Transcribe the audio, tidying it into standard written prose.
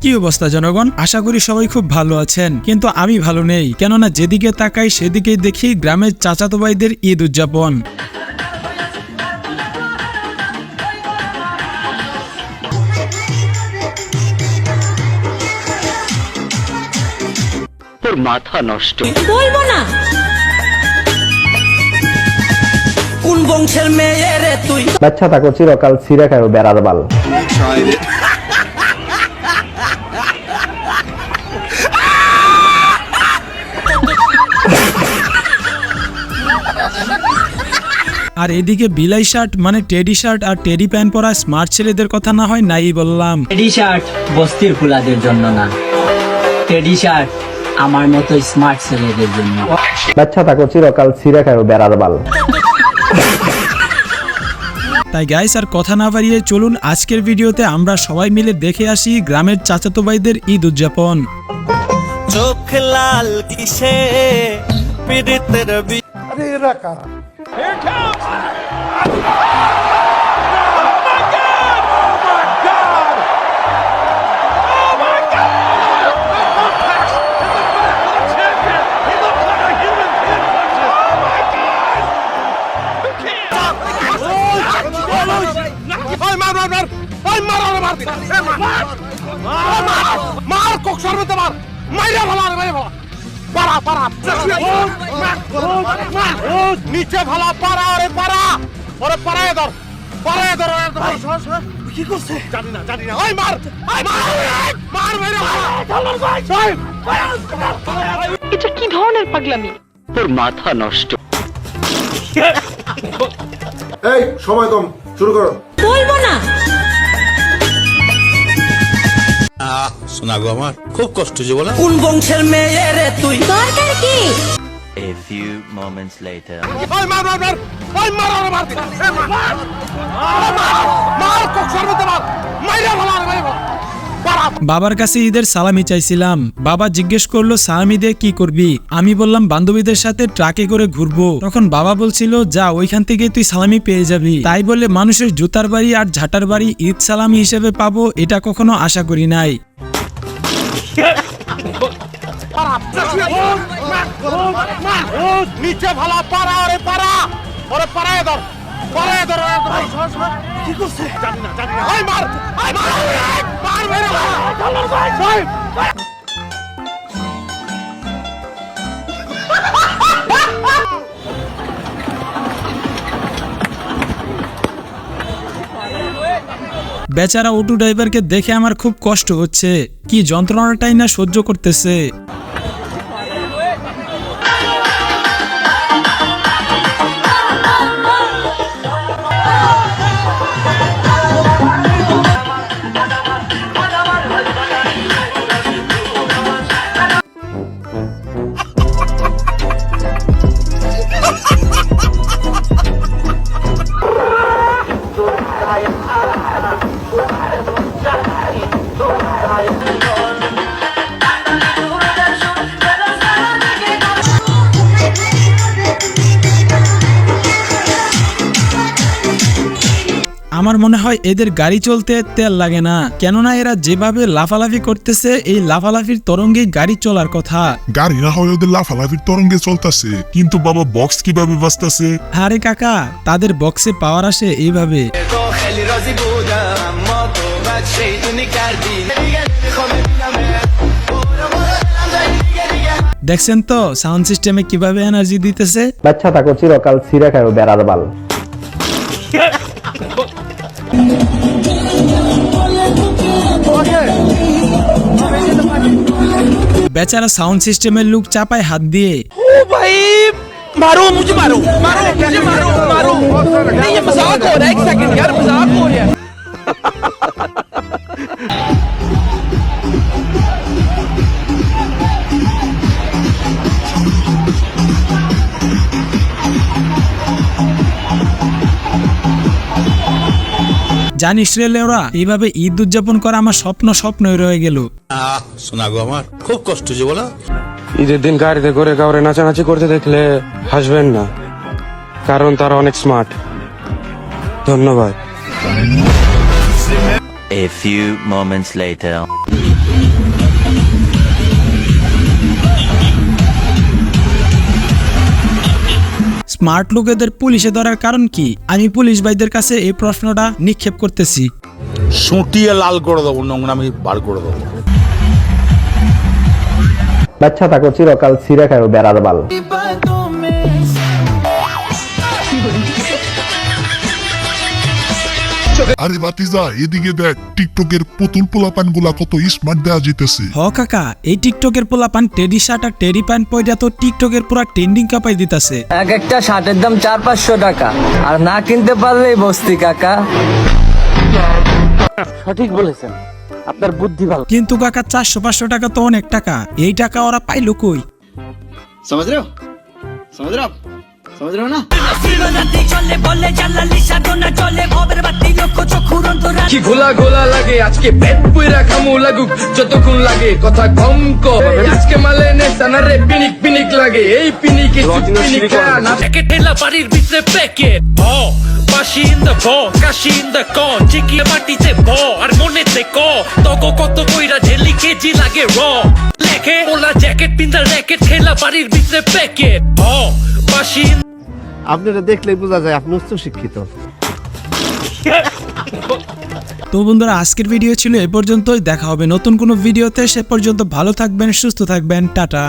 কি অবস্থা জনগণ, আশা করি সবাই খুব ভালো আছেন, কিন্তু আমি ভালো নেই। কেননা যেদিকে তাকাই সেদিকেই দেখি গ্রামের চাচাতো ভাইদের ঈদ উদযাপন। তোর মাথা নষ্ট। বলবো না কোন বংশের মেয়ে রে তুই। বাচ্চা থাকো চিরকাল ছিঁড়ে খাও বেড়ার বাল। আর এদিকে বিলাই শার্ট মানে টেডি শার্ট আর টেডি প্যান্ট পরা স্মার্ট ছেলেদের কথা না হয় নাই বললাম। টেডি শার্ট বস্তির ফুলাদের জন্য না, টেডি শার্ট আমার মতো স্মার্ট ছেলেদের জন্য। বাচ্চা থাকো চিরকাল ছিঁড়ে খাও বেড়ার বাল। তাই গাইস আর কথা না বাড়িয়ে চলুন আজকের ভিডিওতে আমরা সবাই মিলে দেখে আসি গ্রামের চাচাতো ভাইদের ঈদ উদযাপন। চোখ লাল কিসে পীড়িতের আরে এরা কারা? নিচে ভালো পারা, ওরে পারা, ওরে পারায় ধর, পারায় ধর। কি করছে জানি না, জানি না। ওই মার, মার মেরে এটা কি ধরনের পাগলামি? তোর মাথা নষ্ট। এই সময় কম, শুরু করো। বলবো না শোনা গো, আমার খুব কষ্ট যে বলা। কোন বংশের মেয়ে রে তুই। দরকার কি? A few moments later. ওই মার, ওই মার, ওরে মার, মার কোকসার মধ্যে মার, মাইরা ভালো, মাইরা ভালো। বাবার কাছে ঈদের সালামি চাইছিলাম। বাবা জিজ্ঞেস করলো সালামি দিয়ে কি করবি। আমি বললাম বান্ধবীদের সাথে ট্রাকে করে ঘুরবো। তখন বাবা বলছিল যা ওইখান থেকে তুই সালামি পেয়ে যাবি। তাই বলে মানুষের জুতার বাড়ি আর ঝাঁটার বাড়ি ঈদ সালামি হিসেবে পাবো এটা কখনো আশা করি নাই। নিচে ভালো পারা, ওরে পারা, ওরে পারায় ধর, পারায় ধর। কি করছে জানি না, জানি না। ওই মার, মার মেরে বেচারা অটো ড্রাইভারকে দেখে আমার খুব কষ্ট হচ্ছে, কি যন্ত্রণাটাই না সহ্য করতেছে। আমার মনে হয় এদের গাড়ি চলতে তেল লাগে না, কেননা এরা যেভাবে লাফালাফি করতেছে এই লাফালাফির তরঙ্গে গাড়ি চলার কথা। গাড়ি না হয় ওদের লাফালাফির তরঙ্গে চলতেছে, কিন্তু বাবা বক্স কিভাবে বাজতেছে? আরে কাকা, তাদের বক্সে পাওয়ার আসে এইভাবে। দেখছেন তো সাউন্ড সিস্টেমে কিভাবে এনার্জি দিতেছে। বাচ্চা থাকো চিরকাল ছিঁড়ে খাও বেড়ার বাল। বেচারা সাউন্ড সিস্টেমের লুক চাপায় হাত দিয়ে। मारो मुझे, मारो मारो मुझे, मारो मारो। नहीं ये मजाक हो रहा है, एक सेकंड यार, मजाक हो रहा है। জানিস রে লেওরা, এইভাবে ঈদ উদযাপন করা আমার স্বপ্নই রয়ে গেল। শোনা গো, আমার খুব কষ্ট যে বলা। ঈদের দিন গাড়িতে করে কাউরে নাচানাচি করতে দেখলে হাসবেন না, কারণ তারা অনেক স্মার্ট। ধন্যবাদ। A few moments later. Smart লোকেদের পুলিশে ধরার কারণ কি? আমি পুলিশ ভাইদের কাছে এই প্রশ্নটা নিক্ষেপ করতেছি। সুটিয়ে লাল করে দেবো, নোংরামি বার করে দেবো। বাচ্চা থাকো চিরকাল ছিঁড়ে খাও বেড়ার বাল। আরে বাতিজা এদিকে দেখ, টিকটকের পুতুল পোলাপান গুলা কত স্মার্ট দেয়া যেতেছে। হ কাকা, এই টিকটকের পোলাপান টেডি শার্ট আর টেডি প্যান্ট পয়রা তো টিকটকের পুরা ট্রেন্ডিং কাপাই দিতেছে। এক একটা শার্টের দাম 400-500 টাকা, আর না কিনতে পারলেই বস্তি কাকা। কিন্তু কাকা 400-500 টাকা তো অনেক টাকা, এই টাকা ওরা পাইলো কই? কি গোলা গোলা লাগে আজকে পেট পুইরা খামু লাগুক যতক্ষণ লাগে কথা কম কর আজকে মালে নে সানারে পিনিক পিনিক লাগে এই পিনিকে পিনিক না জ্যাকেট ঠেলা বাড়ির ভিতরে প্যাকেট বাসি ইন দ্য ভ কাশি ইন দ্য ক চিকি মাটিতে ভ আর মনেতে ক তক কত কইরা ঝেলি কেজি লাগে র লেখে ওলা জ্যাকেট পিন্দা র্যাকেট খেলা বাড়ির ভিতরে প্যাকেট বাসি আপনারা দেখলেই বোঝা যায় আপনি উচ্চ শিক্ষিত। তো বন্ধুরা, আজকের ভিডিও ছিল এ পর্যন্তই। দেখা হবে নতুন কোনো ভিডিওতে, সে পর্যন্ত ভালো থাকবেন, সুস্থ থাকবেন, টাটা।